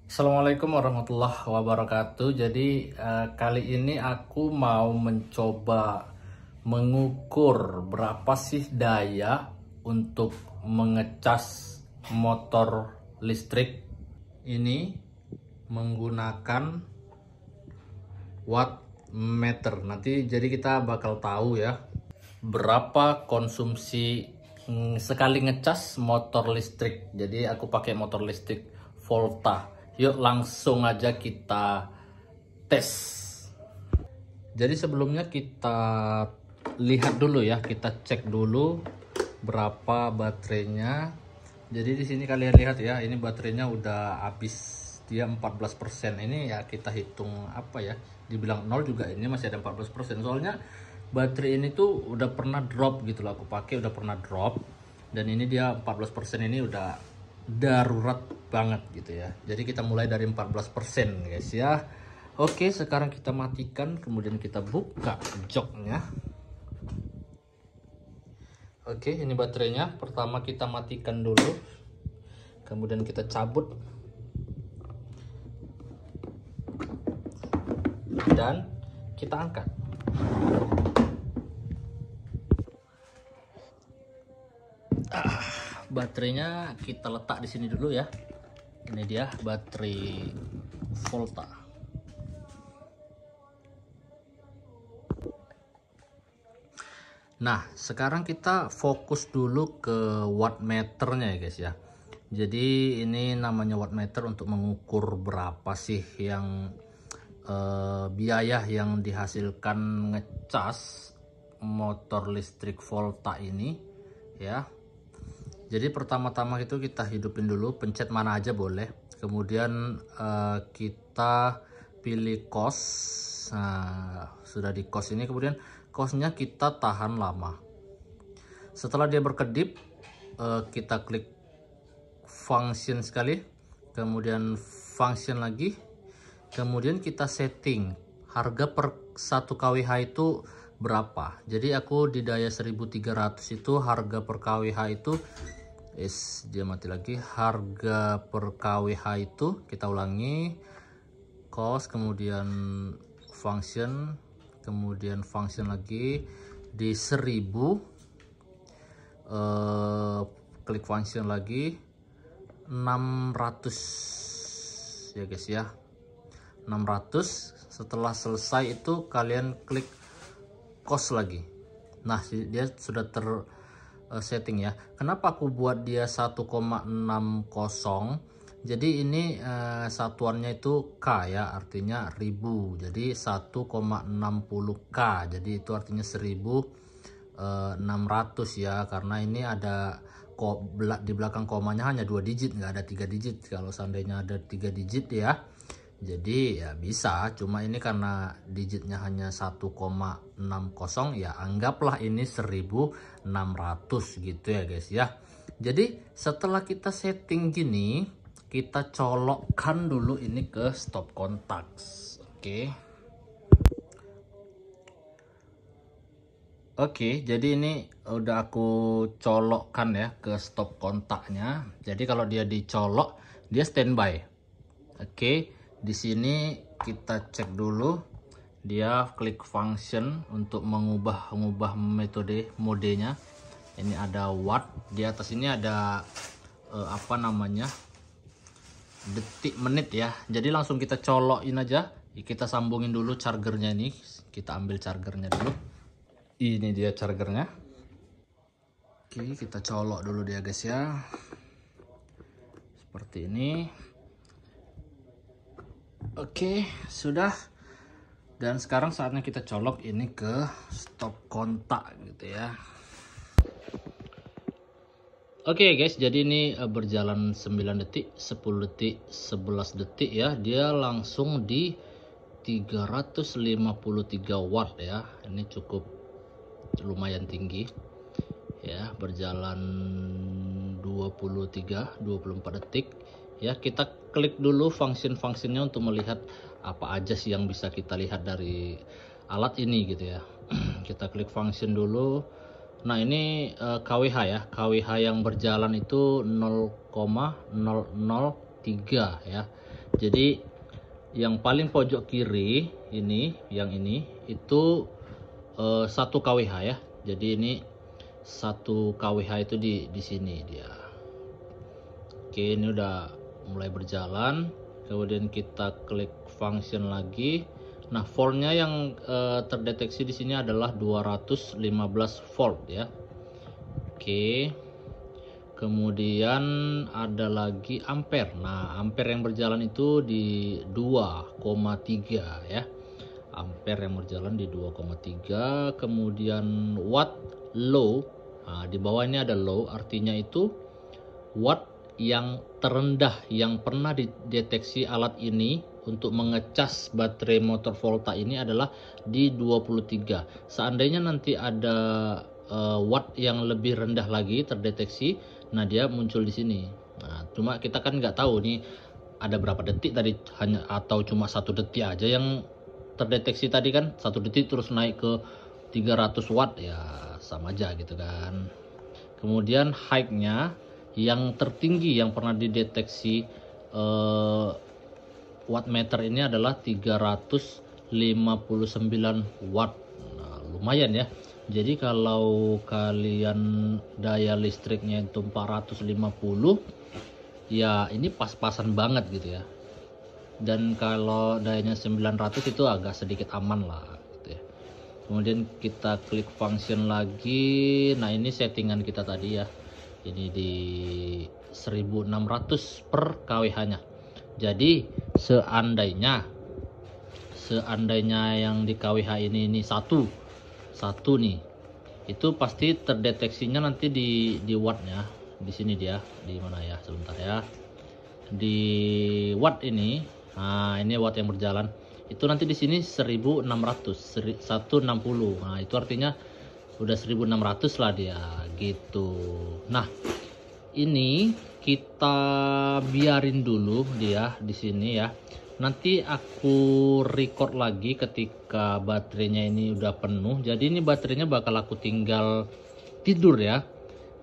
Assalamualaikum warahmatullahi wabarakatuh. Jadi kali ini aku mau mencoba mengukur berapa sih daya untuk mengecas motor listrik ini menggunakan watt meter. Nanti jadi kita bakal tahu ya berapa konsumsi sekali ngecas motor listrik. Jadi aku pakai motor listrik Volta. Yuk langsung aja kita tes. Jadi sebelumnya kita lihat dulu ya, kita cek dulu berapa baterainya. Jadi di sini kalian lihat ya, ini baterainya udah habis, dia 14%. Ini ya kita hitung apa ya, dibilang 0 juga ini masih ada 14%. Soalnya baterai ini tuh udah pernah drop gitu loh, aku pakai udah pernah drop. Dan ini dia 14% ini udah darurat banget gitu ya. Jadi kita mulai dari 14% guys ya. Oke, sekarang kita matikan, kemudian kita buka joknya. Oke, ini baterainya. Pertama kita matikan dulu, kemudian kita cabut dan kita angkat. Baterainya kita letak di sini dulu ya. Ini dia baterai Volta. Nah, sekarang kita fokus dulu ke wattmeternya ya guys ya. Jadi ini namanya wattmeter untuk mengukur berapa sih yang biaya yang dihasilkan ngecas motor listrik Volta ini ya. Jadi pertama-tama itu kita hidupin dulu, pencet mana aja boleh. Kemudian kita pilih kos. Nah, sudah di kos ini, kemudian kosnya kita tahan lama. Setelah dia berkedip, kita klik function sekali, kemudian function lagi, kemudian kita setting harga per 1 kWh itu berapa. Jadi aku di daya 1300 itu harga per kWh itu dia mati lagi. Harga per kWh itu kita ulangi, cost, kemudian function, kemudian function lagi di 1000, klik function lagi 600 ya guys ya, 600. Setelah selesai itu kalian klik cost lagi. Nah, dia sudah setting ya. Kenapa aku buat dia 1,60? Jadi ini satuannya itu K ya, artinya 1000. Jadi 1,60 K. Jadi itu artinya 1600 ya, karena ini ada di belakang komanya hanya 2 digit, nggak ada 3 digit. Kalau seandainya ada 3 digit ya, jadi ya bisa, cuma ini karena digitnya hanya 1,60 ya, anggaplah ini 1600 gitu ya guys ya. Jadi setelah kita setting gini, kita colokkan dulu ini ke stop contacts. Oke, jadi ini udah aku colokkan ya ke stop kontaknya. Jadi kalau dia dicolok, dia standby. Oke, di sini kita cek dulu. Dia klik function untuk mengubah modenya. Ini ada watt, di atas ini ada apa namanya? Detik menit ya. Jadi langsung kita colokin aja. Kita sambungin dulu chargernya ini. Kita ambil chargernya dulu. Ini dia chargernya. Oke, kita colok dulu dia guys ya. Seperti ini. Oke, sudah. Dan sekarang saatnya kita colok ini ke stop kontak gitu ya. Oke guys, jadi ini berjalan 9 detik, 10 detik, 11 detik ya. Dia langsung di 353 watt ya. Ini cukup lumayan tinggi ya, berjalan 24 detik ya. Kita klik dulu function-functionnya untuk melihat apa aja sih yang bisa kita lihat dari alat ini gitu ya. Kita klik function dulu. Nah, ini kWh ya, kWh yang berjalan itu 0,003 ya. Jadi yang paling pojok kiri ini, yang ini itu 1 kWh ya. Jadi ini 1 kWh itu di sini dia. Oke, ini udah mulai berjalan. Kemudian kita klik function lagi. Nah, voltnya yang terdeteksi di sini adalah 215 volt ya. Oke. Kemudian ada lagi ampere. Nah, ampere yang berjalan itu di 2,3 ya. Ampere yang berjalan di 2,3. Kemudian watt low. Nah, di bawah ini ada low, artinya itu watt yang terendah yang pernah dideteksi alat ini untuk mengecas baterai motor Volta ini adalah di 23. Seandainya nanti ada watt yang lebih rendah lagi terdeteksi, nah dia muncul di sini. Nah, cuma kita kan nggak tahu nih ada berapa detik tadi, hanya atau cuma 1 detik aja yang terdeteksi tadi kan, 1 detik terus naik ke 300 watt ya sama aja gitu kan. Kemudian height-nya yang tertinggi yang pernah dideteksi wattmeter ini adalah 359 watt. Nah, lumayan ya. Jadi kalau kalian daya listriknya itu 450 ya ini pas-pasan banget gitu ya. Dan kalau dayanya 900 itu agak sedikit aman lah gitu ya. Kemudian kita klik function lagi. Nah, ini settingan kita tadi ya. Ini di 1600 per kWh nya. Jadi seandainya yang di kWh ini satu nih, itu pasti terdeteksinya nanti di wattnya. Di sini dia, di mana ya, sebentar ya, di watt ini. Nah, ini watt yang berjalan itu nanti di sini 1600 160. Nah, itu artinya udah 1600 lah dia gitu. Nah, ini kita biarin dulu dia di sini ya. Nanti aku record lagi ketika baterainya ini udah penuh. Jadi ini baterainya bakal aku tinggal tidur ya.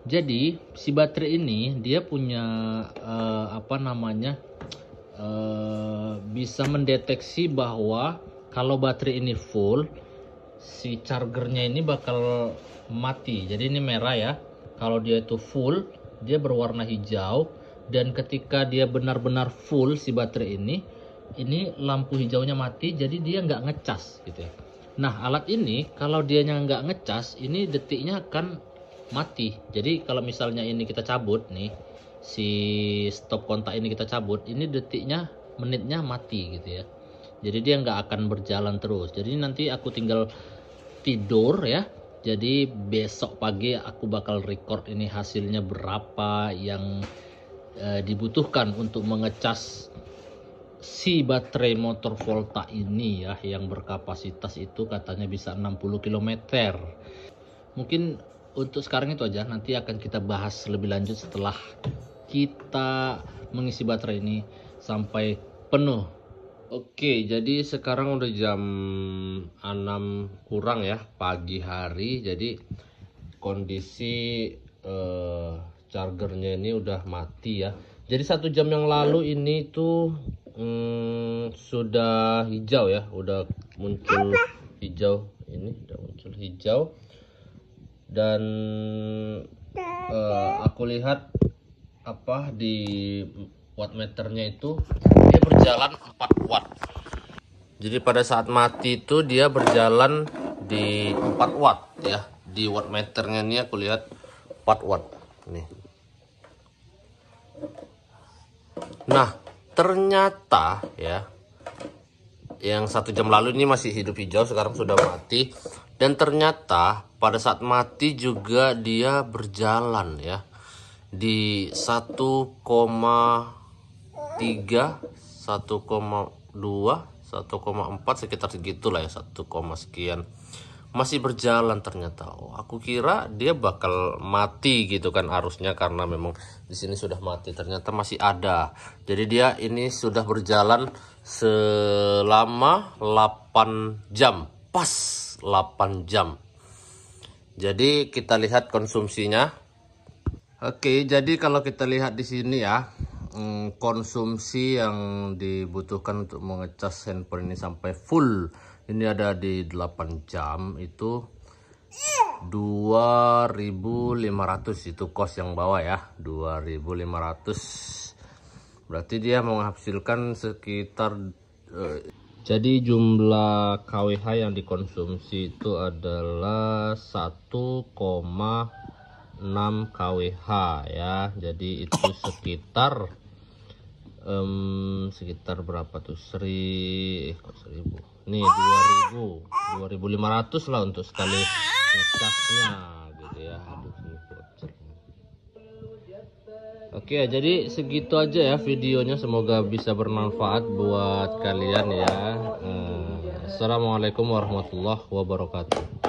Jadi si baterai ini dia punya bisa mendeteksi bahwa kalau baterai ini full, si chargernya ini bakal mati. Jadi ini merah ya. Kalau dia itu full, dia berwarna hijau. Dan ketika dia benar-benar full si baterai ini lampu hijaunya mati. Jadi dia nggak ngecas gitu ya. Nah, alat ini kalau dia nggak ngecas, ini detiknya akan mati. Jadi kalau misalnya ini kita cabut nih, si stop kontak ini kita cabut, ini detiknya, menitnya mati gitu ya. Jadi dia nggak akan berjalan terus. Jadi nanti aku tinggal tidur ya. Jadi besok pagi aku bakal record ini hasilnya berapa yang dibutuhkan untuk mengecas si baterai motor Volta ini ya, yang berkapasitas itu katanya bisa 60 km. Mungkin untuk sekarang itu aja. Nanti akan kita bahas lebih lanjut setelah kita mengisi baterai ini sampai penuh. Oke, jadi sekarang udah jam 6 kurang ya, pagi hari. Jadi kondisi chargernya ini udah mati ya. Jadi 1 jam yang lalu ini tuh sudah hijau ya, udah muncul hijau. Ini udah muncul hijau. Dan aku lihat di wattmeternya itu dia berjalan 4 watt. Jadi pada saat mati itu dia berjalan di 4 watt ya. Di wattmeternya ini aku lihat 4 watt nih. Nah, ternyata ya, yang 1 jam lalu ini masih hidup hijau, sekarang sudah mati. Dan ternyata pada saat mati juga dia berjalan ya di 1,3, 1,2, 1,4 sekitar segitulah ya, 1, sekian. Masih berjalan ternyata. Oh, aku kira dia bakal mati gitu kan arusnya, karena memang di sini sudah mati. Ternyata masih ada. Jadi dia ini sudah berjalan selama 8 jam. Pas 8 jam. Jadi kita lihat konsumsinya. Oke, jadi kalau kita lihat di sini ya, konsumsi yang dibutuhkan untuk mengecas handphone ini sampai full, ini ada di 8 jam, itu 2.500 itu kos yang bawah ya, 2.500. Berarti dia menghasilkan sekitar jadi jumlah kWh yang dikonsumsi itu adalah 1,6 kWh ya. Jadi itu sekitar berapa tuh, 1000 nih, 2.500 lah untuk sekali ngecasnya gitu ya. Oke, jadi segitu aja ya videonya, semoga bisa bermanfaat buat kalian ya. Assalamualaikum warahmatullahi wabarakatuh.